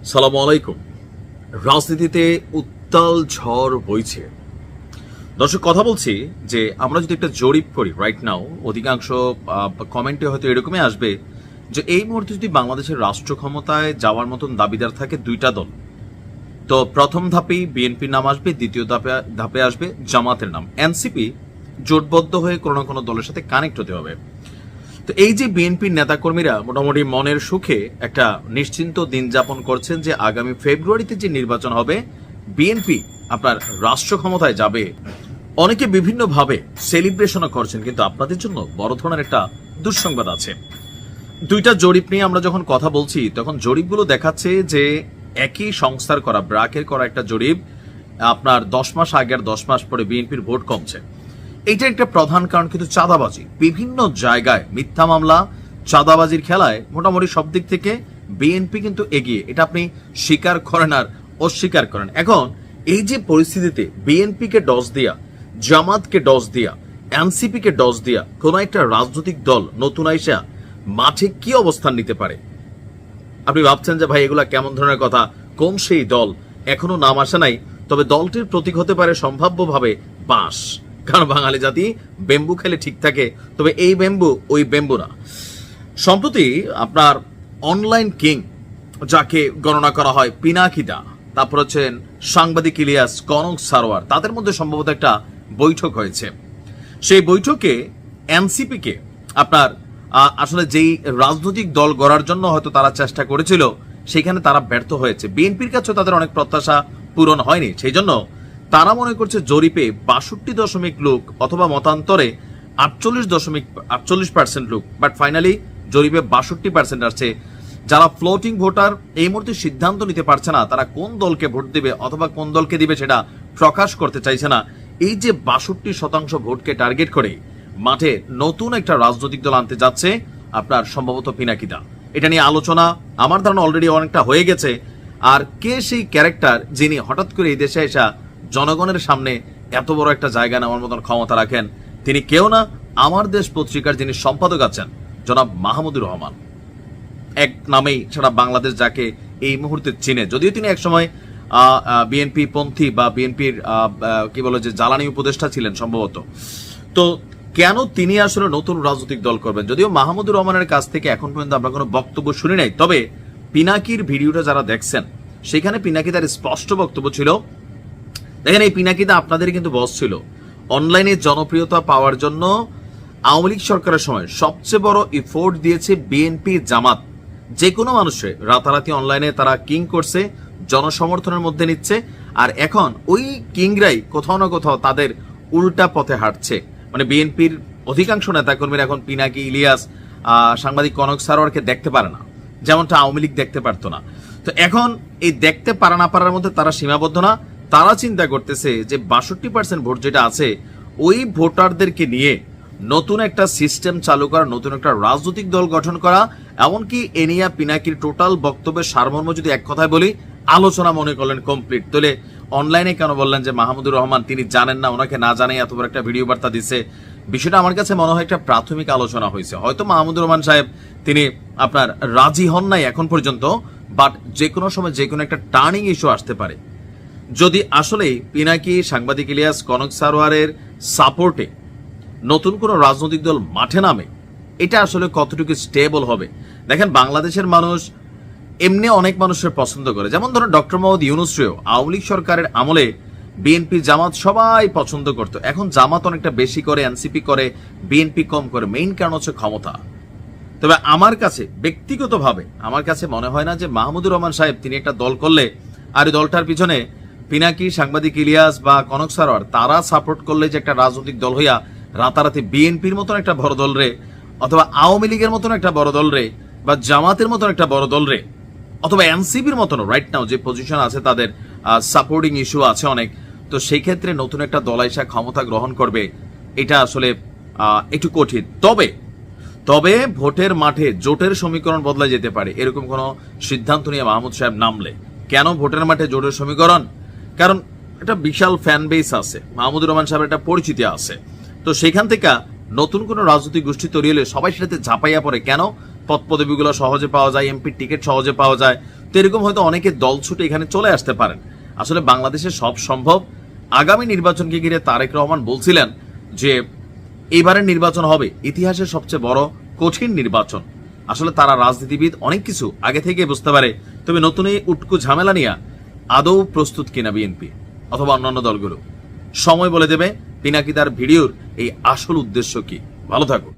সালামু আলাইকুম। রাজনীতিতে উত্তাল ঝড় বইছে। দর্শক, কথা বলছি যে আমরা যদি একটা জরিপ করি রাইট নাও, অধিকাংশ কমেন্টে হয়তো এরকমই আসবে যে এই মুহূর্তে যদি বাংলাদেশের রাষ্ট্র ক্ষমতায় যাওয়ার মতন দাবিদার থাকে দুইটা দল, তো প্রথম ধাপেই বিএনপির নাম আসবে, দ্বিতীয় ধাপে আসবে জামাতের নাম। এনসিপি জোটবদ্ধ হয়ে কোনো না কোনো দলের সাথে কানেক্ট হতে হবে। তো এই যে বিএনপির নেতাকর্মীরা মোটামুটি মনের সুখে একটা নিশ্চিন্ত দিন যাপন করছেন যে আগামী ফেব্রুয়ারিতে যে নির্বাচন হবে বিএনপি আপনার রাষ্ট্র ক্ষমতায় যাবে, অনেকে বিভিন্নভাবে সেলিব্রেশনও করছেন। কিন্তু আপনাদের জন্য বড় ধরনের একটা দুঃসংবাদ আছে। দুইটা জরিপ নিয়ে আমরা যখন কথা বলছি তখন জরিপগুলো দেখাচ্ছে যে একই সংস্থার করা ব্র্যাকের করা একটা জরিপ আপনার 10 মাস আগে আর 10 মাস পরে বিএনপির ভোট কমছে। এটা একটা প্রধান কারণ কিন্তু চাঁদাবাজি। বিভিন্ন জায়গায় মিথ্যা মামলা, চাঁদাবাজির খেলায় মোটামুটি সব দিক থেকে বিএনপি কিন্তু এগিয়ে। এটা আপনি স্বীকার করেন আর অস্বীকার করেন। এখন এই যে পরিস্থিতিতে বিএনপিকে ডস দিয়া, জামাতকে ডস দিয়া, এনসিপিকে ডস দিয়া কোন একটা রাজনৈতিক দল নতুন আইসা মাঠে কি অবস্থান নিতে পারে? আপনি ভাবছেন যে ভাই এগুলা কেমন ধরনের কথা, কোন সেই দল? এখনো নাম আসে নাই, তবে দলটির প্রতীক হতে পারে সম্ভাব্যভাবে বাঁশ। কারণ বাঙালি জাতি বেম্বু খেলে ঠিক থাকে, তবে এই বেম্বু ওই বেম্বু না। সম্প্রতি আপনার অনলাইন কিং যাকে গণনা করা হয় পিনাকিদা, তারপর হচ্ছেন সাংবাদিক ইলিয়াস, কনক সারোয়ার, তাদের মধ্যে সম্ভবত একটা বৈঠক হয়েছে। সেই বৈঠকে এনসিপিকে আপনার আসলে যেই রাজনৈতিক দল গড়ার জন্য হয়তো তারা চেষ্টা করেছিল সেখানে তারা ব্যর্থ হয়েছে। বিএনপির কাছেও তাদের অনেক প্রত্যাশা পূরণ হয়নি। সেই জন্য তারা মনে করছে জরিপে 62% লোক অথবা মতান্তরে 48% লোক, বাট ফাইনালি জরিপে 62% আসছে। যারা ফ্লোটিং ভোটার এই মুহূর্তে সিদ্ধান্ত নিতে পারছে না তারা কোন দলকে ভোট দিবে অথবা কোন দলকে দিবে সেটা প্রকাশ করতে চাইছে না। এই যে 62% ভোটকে টার্গেট করে মাঠে নতুন একটা রাজনৈতিক দল আনতে যাচ্ছে আপনার সম্ভবত পিনাকিদা। এটা নিয়ে আলোচনা আমার ধারণা অলরেডি অনেকটা হয়ে গেছে। আর কে সেই ক্যারেক্টার যিনি হঠাৎ করে এই দেশে এসে জনগণের সামনে এত বড় একটা জায়গা নেওয়ার মতন ক্ষমতা রাখেন? তিনি কেউ না, আমার দেশ পত্রিকার যিনি সম্পাদক আছেন জনাব মাহমুদুর রহমান। এক নামেই সারা বাংলাদেশ যাকে এই মুহূর্তে চিনে, যদিও তিনি একসময় বিএনপি পন্থী বা বিএনপির কি বলে যে জ্বালানি উপদেষ্টা ছিলেন সম্ভবত। তো কেন তিনি আসলে নতুন রাজনৈতিক দল করবেন? যদিও মাহমুদুর রহমানের কাছ থেকে এখন পর্যন্ত আমরা কোনো বক্তব্য শুনি নাই, তবে পিনাকির ভিডিওটা যারা দেখছেন সেখানে পিনাকি তার স্পষ্ট বক্তব্য ছিল। দেখেন, এই পিনাকিদা আপনাদের কিন্তু বস ছিল। অনলাইনে জনপ্রিয়তা পাওয়ার জন্য আওয়ামী লীগ সরকারের সময় সবচেয়ে বড় এফোর্ট দিয়েছে বিএনপি, জামাত। যে কোনো মানুষের রাতারাতি অনলাইনে তারা কিং করছে, জনসমর্থনের মধ্যে নিচ্ছে। আর এখন ওই কিংরাই কোথাও না কোথাও তাদের উল্টা পথে হাঁটছে। মানে বিএনপির অধিকাংশ নেতাকর্মীরা এখন পিনাকি, ইলিয়াস, সাংবাদিক কনক সারোয়ারকে দেখতে পারে না, যেমনটা আওয়ামী লীগ দেখতে পারতো না। তো এখন এই দেখতে পারা না পারার মধ্যে তারা সীমাবদ্ধ না। তারা চিন্তা করতেছে যে 62% ভোট যেটা আছে ওই ভোটারদেরকে নিয়ে নতুন একটা সিস্টেম চালু করা, নতুন একটা রাজনৈতিক দল গঠন করা। এমনকি এনিয়া পিনাকির টোটাল বক্তব্যের সারমর্ম যদি এক কথায় বলি, আলোচনা মনে করলেন কমপ্লিট। তাহলে অনলাইনে কেন বললেন যে মাহমুদুর রহমান তিনি জানেন না, ওনাকে না জানে এত বড় একটা ভিডিও বার্তা দিচ্ছে? বিষয়টা আমার কাছে মনে হয় একটা প্রাথমিক আলোচনা হয়েছে। হয়তো মাহমুদুর রহমান সাহেব তিনি আপনার রাজি হন নাই এখন পর্যন্ত, বাট যে কোনো সময় যে কোনো একটা টার্নিং ইস্যু আসতে পারে। যদি আসলে পিনাকি, সাংবাদিক ইলিয়াস, কনক সারোয়ারের সাপোর্টে নতুন কোনো রাজনৈতিক দল মাঠে নামে, এটা আসলে কতটুকু স্টেবল হবে? দেখেন, বাংলাদেশের মানুষ এমনি অনেক মানুষের পছন্দ করে। যেমন ধরুন ডক্টর মোহাম্মদ ইউনূসকেও আওয়ামী লীগ সরকারের আমলে বিএনপি, জামাত সবাই পছন্দ করত। এখন জামাত অনেকটা বেশি করে, এনসিপি করে, বিএনপি কম করে। মেইন কারণ হচ্ছে ক্ষমতা। তবে আমার কাছে ব্যক্তিগতভাবে আমার কাছে মনে হয় না যে মাহমুদুর রহমান সাহেব তিনি একটা দল করলে আর এই দলটার পিছনে পিনাকি, সাংবাদিক ইলিয়াস বা কনক সারোয়ার তারা সাপোর্ট করলে যে একটা রাজনৈতিক দল হইয়া রাতারাতি বিএনপির মতন একটা বড় দল রে, অথবা আওয়ামী লীগের মতন একটা বড় দল রে, বা জামাতের মতন একটা বড় দল রে, অথবা এনসিপির মতন রাইট নাও যে পজিশন আছে তাদের সাপোর্টিং ইস্যু আছে অনেক। তো সেই ক্ষেত্রে নতুন একটা দল এসে ক্ষমতা গ্রহণ করবে, এটা আসলে একটু কঠিন। তবে ভোটের মাঠে জোটের সমীকরণ বদলা যেতে পারে এরকম কোন সিদ্ধান্ত নিয়ে মাহমুদ সাহেব নামলে। কেন ভোটের মাঠে জোটের সমীকরণ? কারণ একটা বিশাল ফ্যান বেস আছে, মাহমুদুর রহমান সাহেবের একটা পরিচিতি আছে। তো সেখান থেকে নতুন কোন রাজনৈতিক গোষ্ঠী তৈরি হলে সবাই সেটাতে ঝাঁপাইয়া পড়ে। কেন? পদ পদবিগুলো সহজে পাওয়া যায়, এমপির টিকিট সহজে পাওয়া যায়, তো এরকম হয়তো অনেকে দল ছুটে এখানে চলে আসতে পারেন। আসলে বাংলাদেশে সব সম্ভব। আগামী নির্বাচনকে ঘিরে তারেক রহমান বলছিলেন যে এবারের নির্বাচন হবে ইতিহাসের সবচেয়ে বড় কঠিন নির্বাচন। আসলে তারা রাজনীতিবিদ, অনেক কিছু আগে থেকে বুঝতে পারে। তবে নতুন এই উটকু ঝামেলা নিয়ে আদৌ প্রস্তুত কিনা বিএনপি অথবা অন্যান্য দলগুলো, সময় বলে দেবে। পিনাকি তার ভিডিওর এই আসল উদ্দেশ্য কি। ভালো থাকুন।